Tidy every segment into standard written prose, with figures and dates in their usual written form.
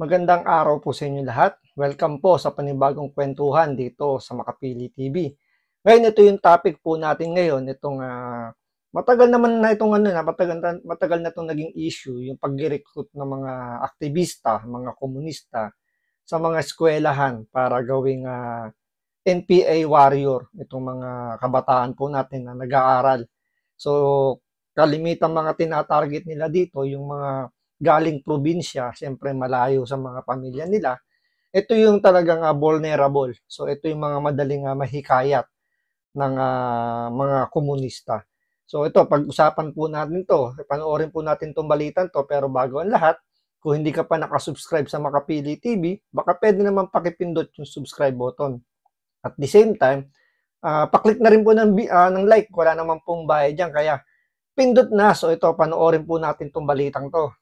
Magandang araw po sa inyo lahat. Welcome po sa panibagong kwentuhan dito sa Makapili TV. Ngayon, ito yung topic po natin ngayon, itong matagal naman na itong matagal na itong naging issue, yung pag-recruit ng mga aktivista, mga komunista sa mga eskwelahan para gawing NPA warrior, itong mga kabataan po natin na nag-aaral. So, kalimitang mga tinatarget nila dito, yung mga galing probinsya, siyempre malayo sa mga pamilya nila. Ito yung talagang vulnerable. So, ito yung mga madaling mahikayat ng mga komunista. So, ito, pag-usapan po natin to. Panoorin po natin tong balitan to. Pero bago ang lahat, kung hindi ka pa nakasubscribe sa Makapili TV, baka pwede naman pakipindot yung subscribe button. At the same time, paklik na rin po ng like. Wala naman pong bayad dyan. Kaya, pindot na. So, ito, panoorin po natin tong balitang to.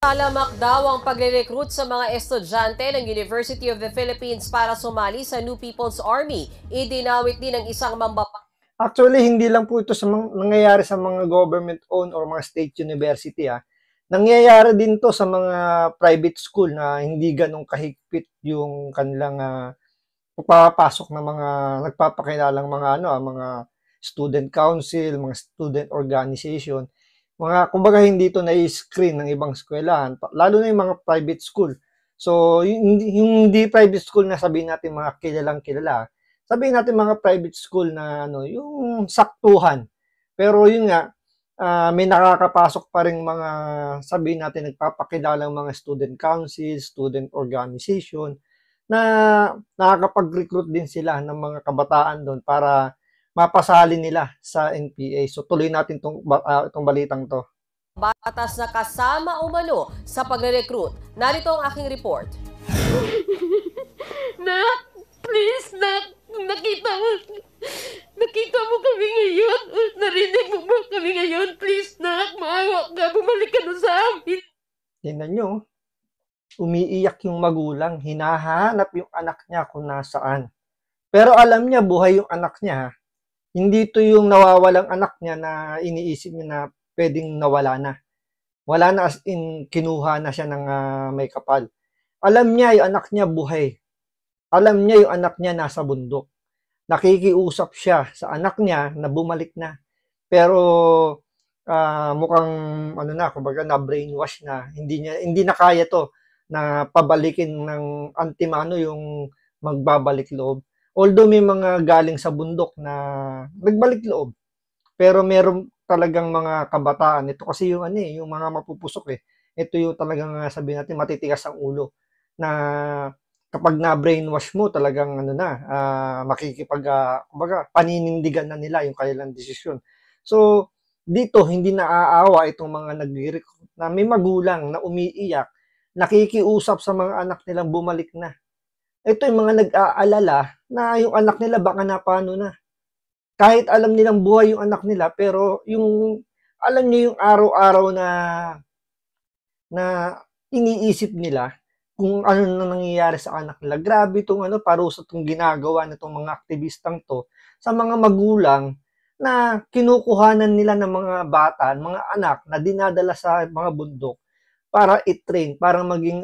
Talamak daw ang pagre-recruit sa mga estudyante ng University of the Philippines para sumali sa New People's Army. Idinawit din ng isang mambaba. Actually, hindi lang po ito nangyayari sa mga government-owned or mga state university. Nangyayari din to sa mga private school na hindi ganong kahigpit yung kanilang pagpapasok ng mga nagpapakilalang mga student council, mga student organization. Kumbaga hindi ito na-screen ng ibang eskwelahan, lalo na yung mga private school. So, yung hindi private school na sabihin natin mga kilalang kilala, sabihin natin mga private school na yung saktuhan. Pero yun nga, may nakakapasok pa rin mga, sabihin natin, nagpapakilalang mga student council, student organization, na nakakapag-recruit din sila ng mga kabataan doon para mapasali nila sa NPA. So tuloy natin itong balitang to. Batas na kasama umano sa pagre-recruit. Narito ang aking report. Nak, please, nak, nakita mo kami ngayon. Narinig mo ba kami ngayon? Please, nak, maawa ka, bumalik ka na sa amin. Tingnan nyo, umiiyak yung magulang, hinahanap yung anak niya kung nasaan. Pero alam niya, buhay yung anak niya. Hindi ito yung nawawalang anak niya na iniisip niya na pwedeng nawala na. Wala na as in, kinuha na siya ng may kapal. Alam niya yung anak niya buhay. Alam niya yung anak niya nasa bundok. Nakikiusap siya sa anak niya na bumalik na. Pero mukhang kumbaga na brainwash na. Hindi na kaya to na pabalikin ng antimano yung magbabalik loob. Although may mga galing sa bundok na nagbalik loob, pero meron talagang mga kabataan. Ito kasi yung yung mga mapupusok . Ito yung talagang sabihin natin matitigas ang ulo na kapag na-brainwash mo talagang kumbaga paninindigan na nila yung kanilang desisyon. So dito hindi naaawa itong mga nagre-recruit na may magulang na umiiyak, nakikiusap sa mga anak nilang bumalik na. Ito yung mga nag-aalala na yung anak nila baka napano na. Kahit alam nilang buhay yung anak nila, pero alam niyo yung araw-araw na iniisip nila kung ano na nangyayari sa anak nila. Grabe itong parusa itong ginagawa nitong mga aktivistang to sa mga magulang na kinukuhanan nila ng mga bata, mga anak na dinadala sa mga bundok para i-train, para maging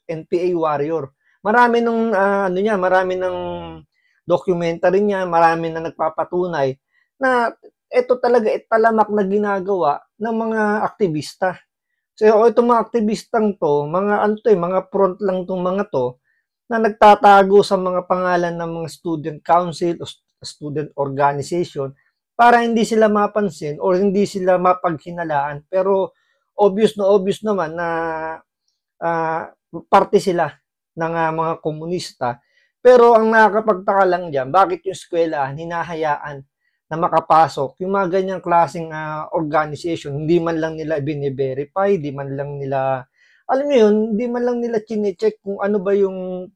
NPA warrior. Marami marami ng documentary niya, marami na nagpapatunay na ito talaga talamak na ginagawa ng mga aktivista. So itong mga aktivistang to, mga front lang tong mga to na nagtatago sa mga pangalan ng mga student council o student organization para hindi sila mapansin o hindi sila mapaghinalaan. Pero obvious naman na parte sila ng mga komunista. Pero ang nakakapagtaka lang dyan, bakit yung eskwelahan hinahayaan na makapasok yung mga ganyang klaseng organization, hindi man lang nila bine-verify, hindi man lang nila, alam niyo yun, hindi man lang nila chine-check kung ano ba yung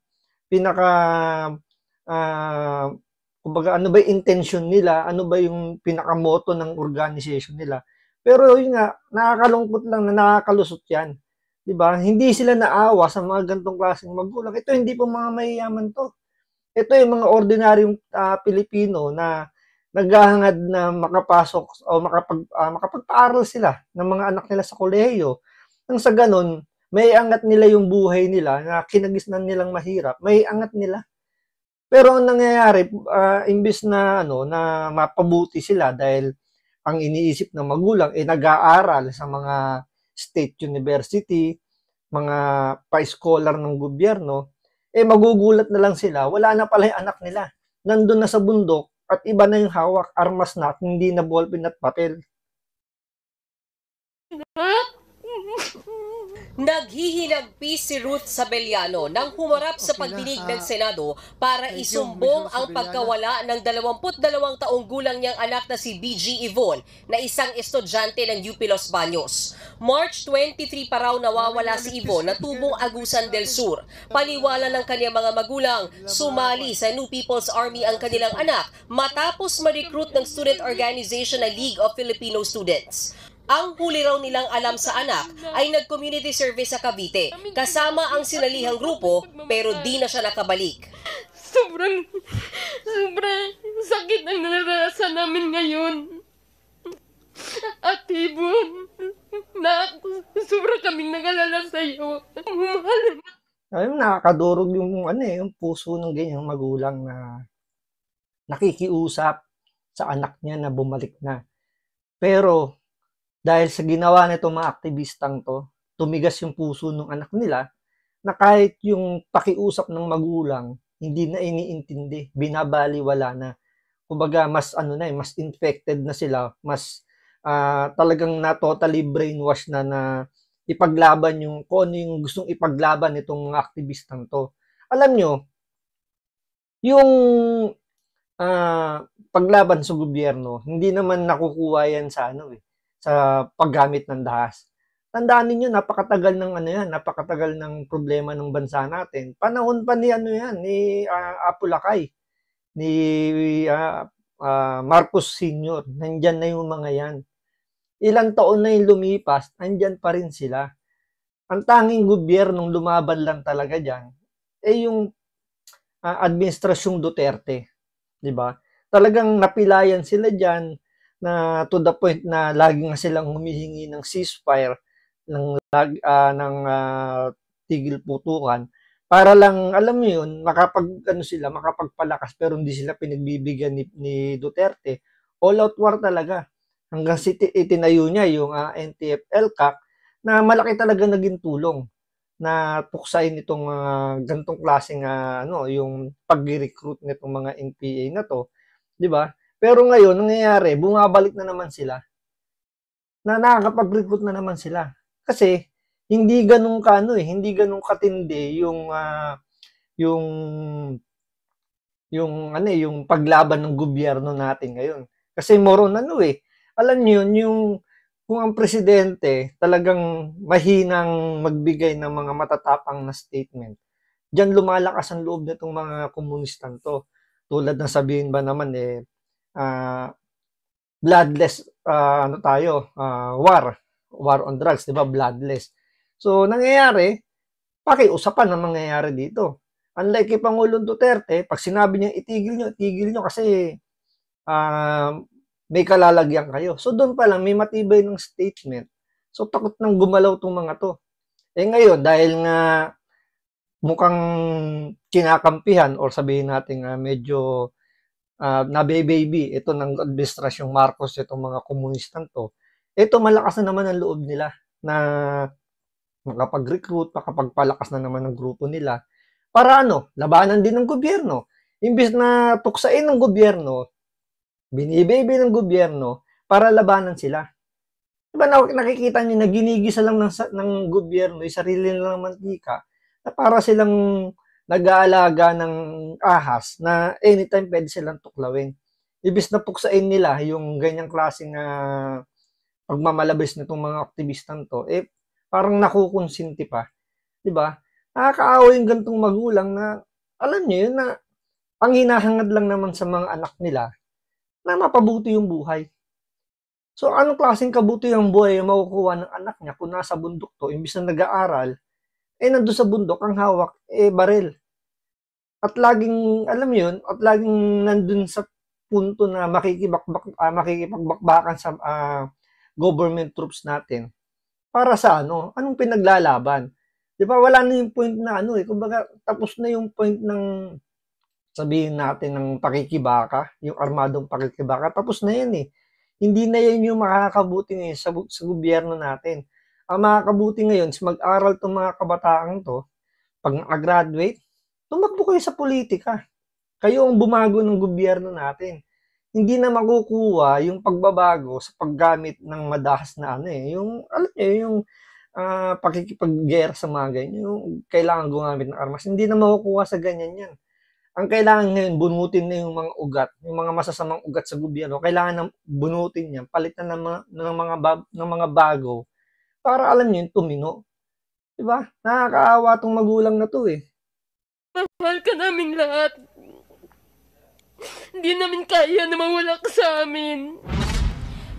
kumbaga ano ba yung intention nila, ano ba yung pinakamoto ng organization nila. Pero yun nga, nakakalungkot lang na nakakalusot yan. Diba? Hindi sila naawa sa mga gantong klaseng magulang. Ito hindi po mga mayayaman to. Ito yung mga ordinaryong Pilipino na naghahangad na makapasok o makapagpaaral sila ng mga anak nila sa kolehiyo. Nang sa ganun, May angat nila yung buhay nila na kinagisnan nilang mahirap, may angat nila. Pero ang nangyayari, imbes na ano na mapabuti sila dahil ang iniisip ng magulang ay nag-aaral sa mga state university, mga pa-scholar ng gobyerno, magugulat na lang sila, wala na pala yung anak nila. Nandun na sa bundok at iba na yung hawak, armas na at hindi na ballpen at papel. Naghihinagpis si Ruth Sabeliano nang humarap sa pagdinig ng Senado para isumbong ang pagkawala ng 22 taong gulang niyang anak na si BG Yvonne na isang estudyante ng UP Los Baños. March 23 pa raw nawawala si Yvonne na tubong Agusan del Sur. Paniwala ng kanyang mga magulang, sumali sa New People's Army ang kanilang anak matapos ma-recruit ng student organization na League of Filipino Students. Ang huli raw nilang alam sa anak ay nag-community service sa Cavite, kasama ang sinalihang grupo pero di na siya nakabalik. Sobrang sakit ang naranasan namin ngayon. At Ibon, sobrang kaming nag-alala sa iyo. Ayun, nakakadurog yung yung puso ng ganyang magulang na nakikiusap sa anak niya na bumalik na. Pero dahil sa ginawa nitong mga aktivistang to, tumigas yung puso ng anak nila na kahit yung pakiusap ng magulang hindi na iniintindi, binabaliwala na. Kumbaga mas mas infected na sila, mas talagang na totally brainwash na ipaglaban yung kung ano yung gustong ipaglaban nitong mga aktivistang to. Alam nyo, yung paglaban sa gobyerno, hindi naman nakukuha yan sa sa paggamit ng dahas. Tandaan niyo napakatagal ng napakatagal ng problema ng bansa natin. Panahon pa ni ni Apo Lakay, ni Marcos Sr. Nandyan na yung mga yan. Ilang taon na yung lumipas, andyan pa rin sila. Ang tanging gobyernong lumaban lang talaga dyan, yung administrasyong Duterte. Diba? Talagang napilayan sila dyan, na to the point na lagi nga silang humihingi ng ceasefire, ng tigil putukan para lang alam mo yun makapagpalakas pero hindi sila pinagbibigyan ni Duterte. All out war talaga hanggang itinayo niya yung NTF-ELCAC na malaki talaga naging tulong na tuksain itong gantong klaseng yung pag-recruit nitong mga NPA na to, di ba? Pero ngayon, nangyayari, bumabalik na naman sila. Na nakakapag-recruit na naman sila. Kasi, hindi ganun hindi ganun katindi yung paglaban ng gobyerno natin ngayon. Kasi moron alam niyo yun, kung ang presidente talagang mahinang magbigay ng mga matatapang na statement, diyan lumalakas ang loob nitong mga komunistan to. Tulad ng sabihin ba naman bloodless war on drugs, 'di ba? Bloodless. So nangyayari, pakiusapan ang mangyayari dito. Unlike kay Pangulong Duterte, pag sinabi niya itigil niyo kasi may kalalagyan kayo. So doon pa lang may matibay ng statement. So takot nang gumalaw tong mga to. Ngayon dahil nga mukhang kinakampihan or sabihin natin medyo nabe-baby ito ng administrasyong Marcos, itong mga komunistan to, ito malakas na naman ang loob nila na makapag-recruit, makapagpalakas na naman ng grupo nila para labanan din ng gobyerno. Imbis na tuksain ng gobyerno, binibaby ng gobyerno para labanan sila. Diba nakikita niyo na ginigisa lang ng gobyerno yung sarili nilang mantika na para silang nag-aalaga ng ahas na anytime pwede silang tuklawin. Ibis na puksain nila yung ganyang klaseng pagmamalabis nitong mga aktivistan to, parang nakukonsinti pa. Diba? Nakakaawa yung gantong magulang na, alam niyo yun na, ang hinahangad lang naman sa mga anak nila na mapabuti yung buhay. So, anong klaseng kabuti yung buhay yung makukuha ng anak niya kung nasa bundok to, imbis na nag-aaral, nandun sa bundok, ang hawak, baril. At laging, alam yun, at laging nandun sa punto na makikipagbakbakan sa government troops natin. Para sa anong pinaglalaban? 'Di ba wala na yung point na ano, kumbaga tapos na yung point ng sabihin natin ng pakikibaka, yung armadong pakikibaka, tapos na yan eh. Hindi na yan yung makakabuti ngayon sa gobyerno natin. Ang makakabuti ngayon is mag-aral itong mga kabataan to, pag nakagraduate, tumakbo kayo sa politika. Kayo ang bumago ng gobyerno natin. Hindi na makukuha yung pagbabago sa paggamit ng madahas na ano eh. Yung, alam niyo, yung pakikipag-gera sa mga ganyan, yung kailangan gumamit ng armas. Hindi na makukuha sa ganyan yan. Ang kailangan ngayon, bunutin na yung mga ugat, yung mga masasamang ugat sa gobyerno. Kailangan na bunutin yan, palitan ng mga bago para alam niyo yung tumino. Diba? Nakakaawa tong magulang na to eh. Mahal ka namin lahat. Hindi namin kaya na mawala ka sa amin.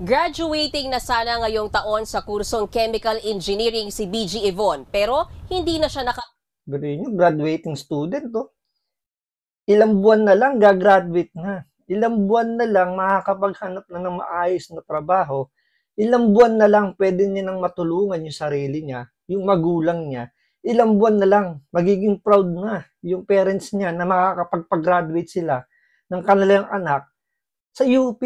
Graduating na sana ngayong taon sa kursong Chemical Engineering si BG Yvonne, pero hindi na siya Gano'n yung graduating student to. Ilang buwan na lang gagraduate na. Ilang buwan na lang makakapaghanap na ng maayos na trabaho. Ilang buwan na lang pwede niya nang matulungan yung sarili niya, yung magulang niya. Ilang buwan na lang magiging proud na yung parents niya na makakapag-graduate sila ng kanilang anak sa UP.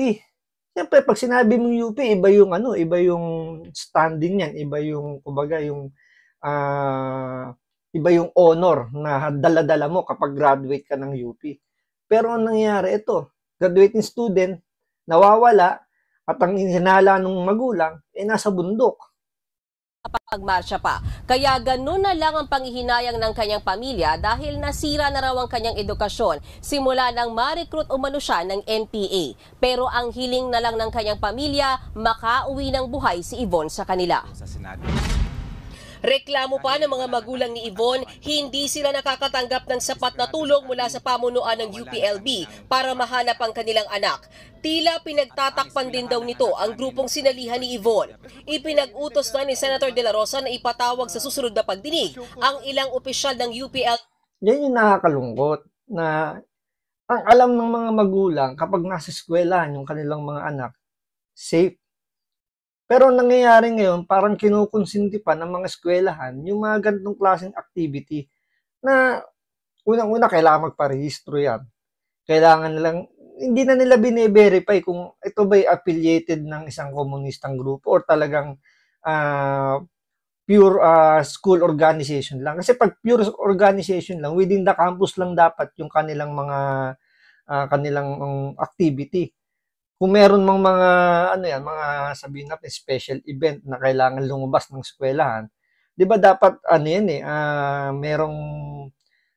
Siyempre, pag sinabi mong UP, iba yung ano, iba yung standing niyan, iba yung kumbaga yung iba yung honor na dala-dala mo kapag graduate ka ng UP. Pero ang nangyayari, ito, graduating student, nawawala, at ang hinala ng magulang, nasa bundok. pagmarsya pa. Kaya ganun na lang ang panghihinayang ng kanyang pamilya dahil nasira na raw ang kanyang edukasyon simula nang ma-recruit umano siya ng NPA. Pero ang hiling na lang ng kanyang pamilya, makauwi ng buhay si Yvonne sa kanila. Reklamo pa ng mga magulang ni Yvonne, hindi sila nakakatanggap ng sapat na tulong mula sa pamunuan ng UPLB para mahanap ang kanilang anak. Tila pinagtatakpan din daw nito ang grupong sinalihan ni Yvonne. Ipinag-utos na ni Senator De La Rosa na ipatawag sa susunod na pagdinig ang ilang opisyal ng UPLB. Yan yung nakakalungkot na ang alam ng mga magulang kapag nasa eskwelahan yung kanilang mga anak, safe. Pero nangyayari ngayon, parang kinukonsinti pa ng mga eskwelahan yung mga ganitong klaseng activity na unang-una kailangan magparehistro yan. Kailangan nilang, hindi na nila bine-verify kung ito ba'y affiliated ng isang komunistang grupo or talagang pure school organization lang. Kasi pag pure organization lang, within the campus lang dapat yung kanilang mga kanilang activity. Kung meron mang mga mga sabihin natin special event na kailangan lumabas ng eskwelahan, 'di ba dapat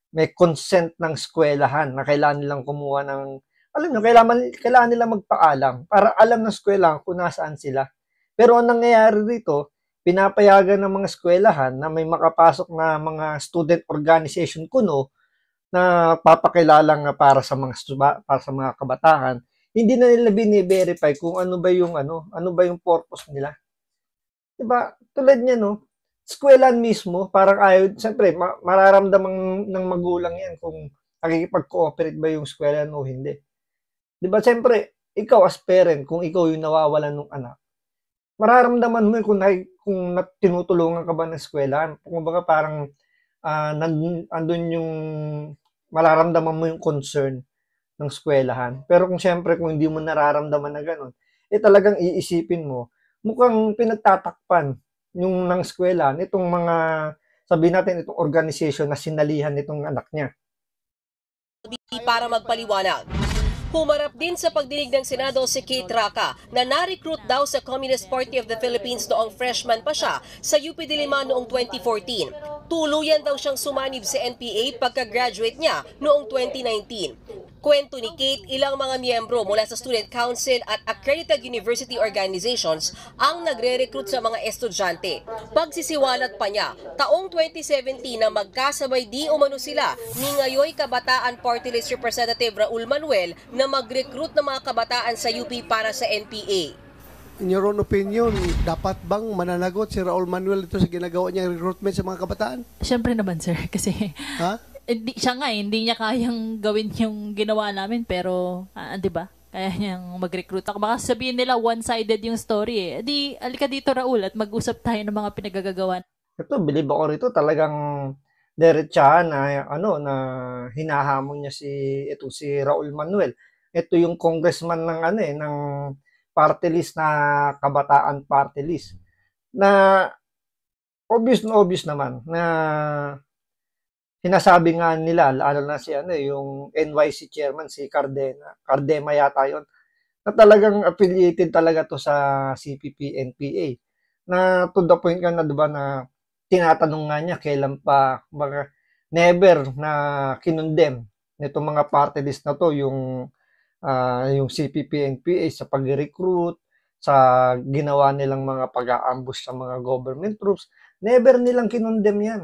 may consent ng eskwelahan na kailangan nilang kumuha ng kailangan nilang magpaalam para alam ng eskwelahan kung nasaan sila. Pero ang nangyayari dito, pinapayagan ng mga eskwelahan na may makapasok na mga student organization kuno na papakilalang para sa mga kabataan. Hindi na nila bine-verify kung ano ba yung purpose nila. 'Di ba? Tulad niya eskwelahan mismo, parang siyempre mararamdaman ng magulang 'yan kung nakikipag-cooperate ba yung eskwelahan o hindi. 'Di ba? Siyempre, ikaw as parent, kung ikaw yung nawawalan ng anak, mararamdaman mo kung tinutulungan ka ba ng eskwelahan. Kumbaga parang andun yung mararamdaman mo yung concern ng eskwelahan. Pero kung hindi mo nararamdaman na gano'n, talagang iisipin mo, mukhang pinagtatakpan yung ng eskwelahan, itong mga, sabihin natin, itong organization na sinalihan nitong anak niya. Para magpaliwanag. Humarap din sa pagdinig ng Senado si Kate Raca na na-recruit daw sa Communist Party of the Philippines noong freshman pa siya sa UP Diliman noong 2014. Tuluyan daw siyang sumanib sa NPA pagka-graduate niya noong 2019. Kwento ni Kate, ilang mga miyembro mula sa Student Council at accredited university organizations ang nagre-recruit sa mga estudyante. Pagsisiwalat pa niya, taong 2017 na magkasabay di umano sila ni ngayoy Kabataan Party List Representative Raul Manuel na mag-recruit ng mga kabataan sa UP para sa NPA. In your own opinion, dapat bang mananagot si Raul Manuel ito sa ginagawa niyang recruitment sa mga kabataan? Siyempre naman, sir. Kasi Ha? hindi niya kayang gawin yung ginawa namin. Pero, di ba? Kaya niyang mag-recruit ako. Baka sabihin nila one-sided yung story eh. Alika dito, Raul, at mag-usap tayo ng mga pinagagagawa. Ito, bilib ako rito, talagang diretsahan na na hinahamon niya si Raul Manuel. Ito yung congressman ng ng party list na Kabataan Party List na obvious naman na sinasabi nga nila, lalo na si yung NYC chairman, si Cardema yata yon, na talagang affiliated talaga to sa CPP-NPA. Na to the point nga na, diba, na tinatanong nga niya kailan pa, never na kinondem nitong mga party list na to yung CPP-NPA sa pag-recruit, sa ginawa nilang mga pag-aambush sa mga government troops. Never nilang kinondem yan.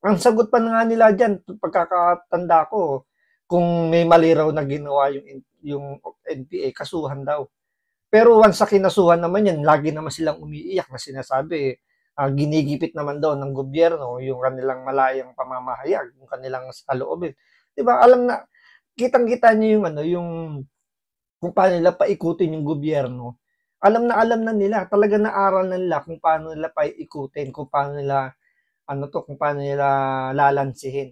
Ang sagot pa nga nila dyan, pagkakatanda ko, kung may mali raw na ginawa yung NPA, kasuhan daw. Pero once sa kinasuhan naman yan, lagi naman silang umiiyak na sinasabi, ginigipit naman daw ng gobyerno yung kanilang malayang pamamahayag, yung kanilang saloobin. Diba? Alam na, kitang-kita niyo yung kung paano nila paikutin yung gobyerno. Alam na nila, talaga naaral na nila kung paano nila paikutin, kung paano nila kung paano nila lalansihin.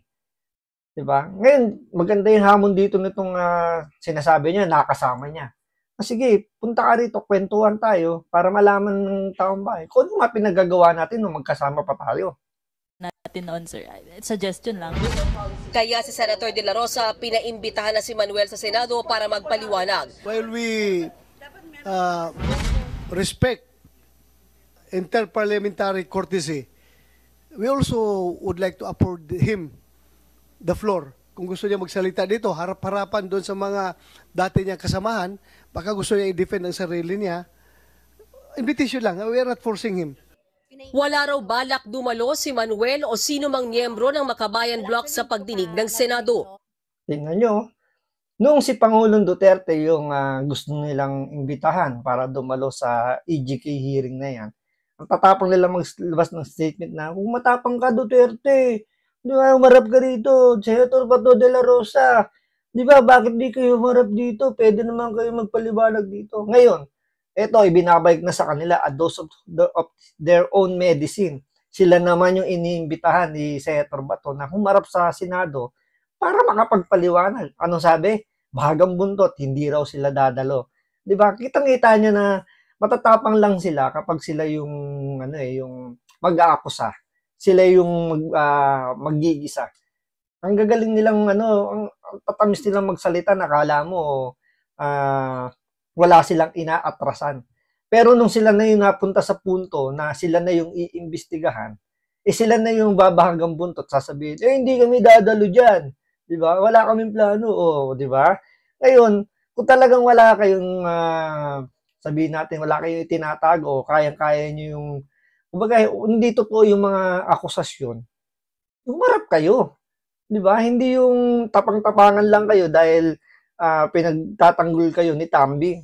'Di ba? Ngayon, maganda yung hamon dito nitong sinasabi niya, nakasama niya. Sige, punta ka rito, kwentuhan tayo para malaman ng taong bayan kung ano mga pinagagawa natin nung magkasama pa tayo. Natin noon, sir. Suggestion lang. Kaya si Senator De La Rosa pinaimbitahan na si Manuel sa Senado para magpaliwanag. While we respect interparliamentary courtesy, we also would like to afford him the floor. Kung gusto niya magsalita dito, harap-harapan doon sa mga dati niyang kasamahan, baka gusto niya i-defend ang sarili niya, invitation lang. We are not forcing him. Wala raw balak dumalo si Manuel o sino mang miyembro ng Makabayan Bloc sa pagdinig ng Senado. Tingnan nyo, noong si Pangulong Duterte yung gusto nilang imbitahan para dumalo sa EJK hearing na yan, ang tatapang nila maglabas ng statement na, kung matapang ka Duterte, di ba, umarap ka rito, Senator Bato de la Rosa, di ba, bakit di kayo umarap dito? Pwede naman kayo magpaliwanag dito. Ngayon, ito, ibinabalik na sa kanila a dose of their own medicine. Sila naman yung iniimbitahan ni Senator Bato na humarap sa Senado para makapagpaliwanag. Ano sabi? Bahagang buntot, hindi raw sila dadalo. Di ba? Kitang-kita niya na matatapang lang sila kapag sila yung yung mag-aakusa. Sila yung maggigisa. Ang gagaling nilang ang tatamis nilang magsalita, nakala mo wala silang inaatrasan. Pero nung sila na yung napunta sa punto na sila na yung iimbestigahan, sila na yung babahagang buntot, sasabihin, hindi kami dadalo dyan. Di ba? Wala kaming plano. Di ba? Ngayon, kung talagang wala kayong sabihin natin, wala kayong itinatago, kayang-kaya nyo yung, kumbaga, hindi totoo yung mga akusasyon, humarap kayo. Di ba? Hindi yung tapang-tapangan lang kayo dahil pinagtatanggol kayo ni Tambi.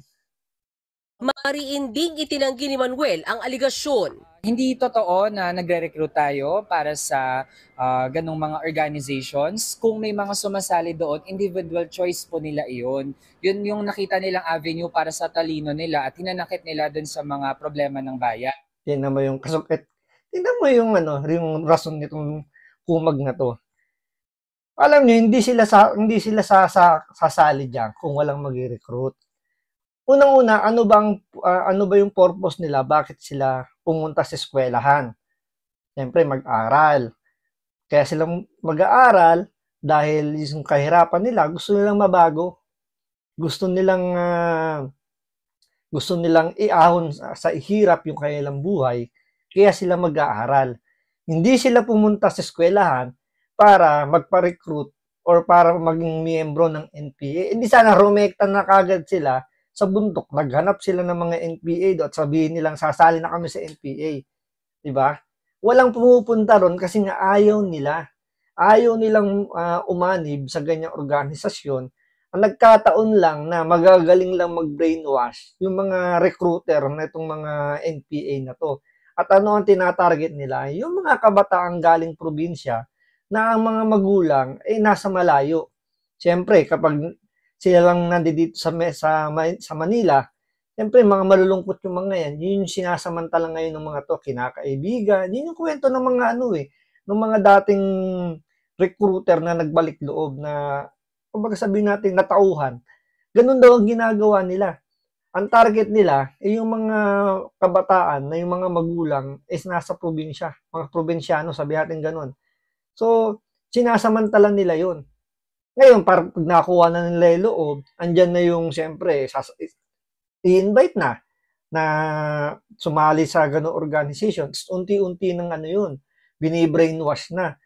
Mariinding itinanggi ni Manuel ang aligasyon. Hindi totoo na nagre-recruit tayo para sa ganong mga organizations. Kung may mga sumasali doon, individual choice po nila iyon. Yun yung nakita nilang avenue para sa talino nila at hinanakit nila doon sa mga problema ng bayan. Tingnan mo yung kasukit. Tingnan mo yung rason nitong kumag na to. Alam niyo, hindi sila sasali diyan kung walang mag-recruit. Unang-una, ano ba yung purpose nila? Bakit sila pumunta sa eskwelahan? Siyempre, mag-aral. Kaya sila mag-aaral dahil yung kahirapan nila, gusto nilang mabago. Gusto nilang iahon sa hirap yung kanilang buhay. Kaya sila mag-aaral. Hindi sila pumunta sa eskwelahan para magpa-recruit or para maging miyembro ng NPA. Hindi sana rumekta na kagad sila sa bundok. Naghanap sila ng mga NPA at sabihin nilang sasali na kami sa NPA. Diba? Walang pumupunta ron kasi nga ayaw nila. Ayaw nilang umanib sa ganyang organisasyon. Ang nagkataon lang na magagaling lang mag-brainwash yung mga recruiter na itong mga NPA na to. At ano ang tinatarget nila? Yung mga kabataang galing probinsya na ang mga magulang nasa malayo. Siyempre, kapag sila lang nandito sa Manila, Siyempre, mga malulungkot yung mga yan. Yun yung sinasamantala ngayon ng mga to, kinakaibigan. Yun yung kwento ng mga ng mga dating recruiter na nagbalik loob na, kumbaga sabihin natin, natauhan. Ganun daw ang ginagawa nila. Ang target nila ay yung mga kabataan na yung mga magulang is nasa probinsya, mga probinsyano, sabi natin ganun. So, sinasamantala nila yun. Ngayon, pag nakuha na nila yung loob, andyan na yung, siyempre, i-invite na sumali sa ganung organization. Unti-unti ng yun, bini-brainwash na.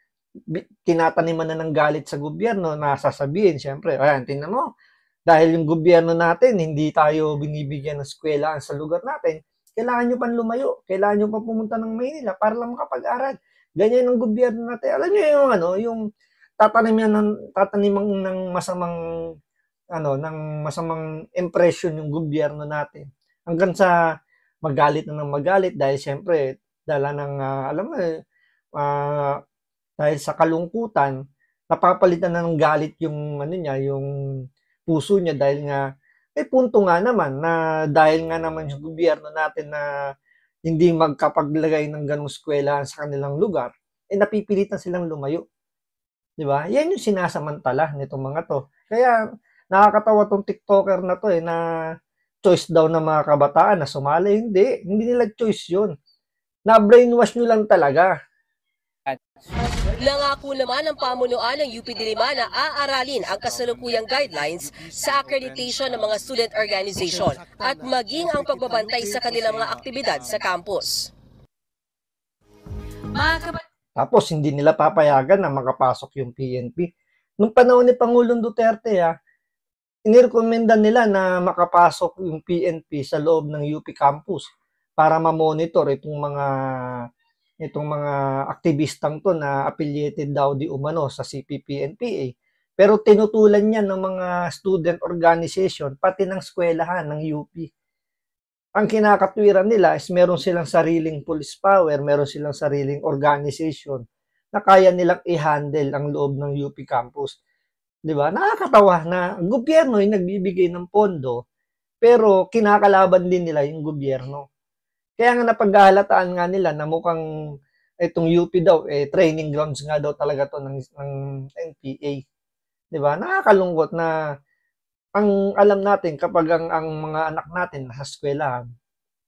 Tinataniman na ng galit sa gobyerno na sasabihin, siyempre, ayan, tingnan mo, dahil yung gobyerno natin, hindi tayo binibigyan ng eskwelahan sa lugar natin, kailangan nyo pang lumayo, kailangan nyo pang pumunta ng Maynila para lang makapag-aral. Ganyan ang gobyerno natin. Alam nyo yung tataniman ng masamang impression yung gobyerno natin. Hanggang sa magalit na ng magalit dahil siyempre, dala ng, dahil sa kalungkutan, napapalitan na ng galit yung, yung puso niya dahil nga, may punto nga naman na dahil nga naman yung gobyerno natin na hindi magkapaglagay ng ganong eskwelahan sa kanilang lugar, napipilitan silang lumayo. Di ba? Yan yung sinasamantala nitong mga to. Kaya, nakakatawa tong TikToker na to na choice daw ng mga kabataan na sumali. Hindi nila choice yun. Na-brainwash nyo lang talaga. Nangako naman ng pamunuan ng UP Diliman na aaralin ang kasalukuyang guidelines sa accreditation ng mga student organization at maging ang pagbabantay sa kanilang mga aktibidad sa campus. Tapos hindi nila papayagan na makapasok yung PNP. Nung panahon ni Pangulong Duterte, inirekomenda nila na makapasok yung PNP sa loob ng UP campus para ma-monitor itong mga aktivistang to na affiliated daw di umano sa CPP-NPA. Pero tinutulan niya ng mga student organization, pati ng eskwelahan ng UP. Ang kinakatwiran nila is meron silang sariling police power, meron silang sariling organization na kaya nilang i-handle ang loob ng UP campus. Di ba? Nakakatawa na ang gobyerno ay nagbibigay ng pondo, pero kinakalaban din nila yung gobyerno. Kaya nga napaghahalataan nga nila na mukhang itong UP daw, training grounds nga daw talaga to ng NPA. Di ba? Nakakalungkot na ang alam natin kapag ang mga anak natin nasa eskwelahan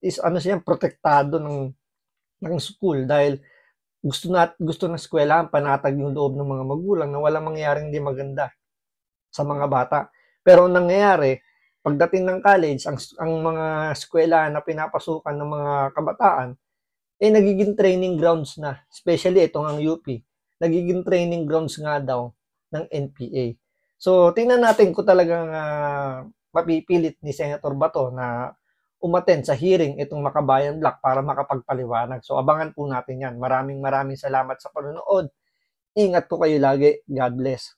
is siya protektado ng school dahil gusto ng eskwelahan panatag yung loob ng mga magulang na walang mangyaring di maganda sa mga bata. Pero ang nangyayari, pagdating ng college, ang mga eskwelahan na pinapasukan ng mga kabataan nagiging training grounds na. Especially itong ang UP. Nagiging training grounds nga daw ng NPA. So, tingnan natin kung talagang mapipilit ni Senator Bato na umattend sa hearing itong Makabayan Black para makapagpaliwanag. So, abangan po natin yan. Maraming salamat sa panonood. Ingat po kayo lagi. God bless.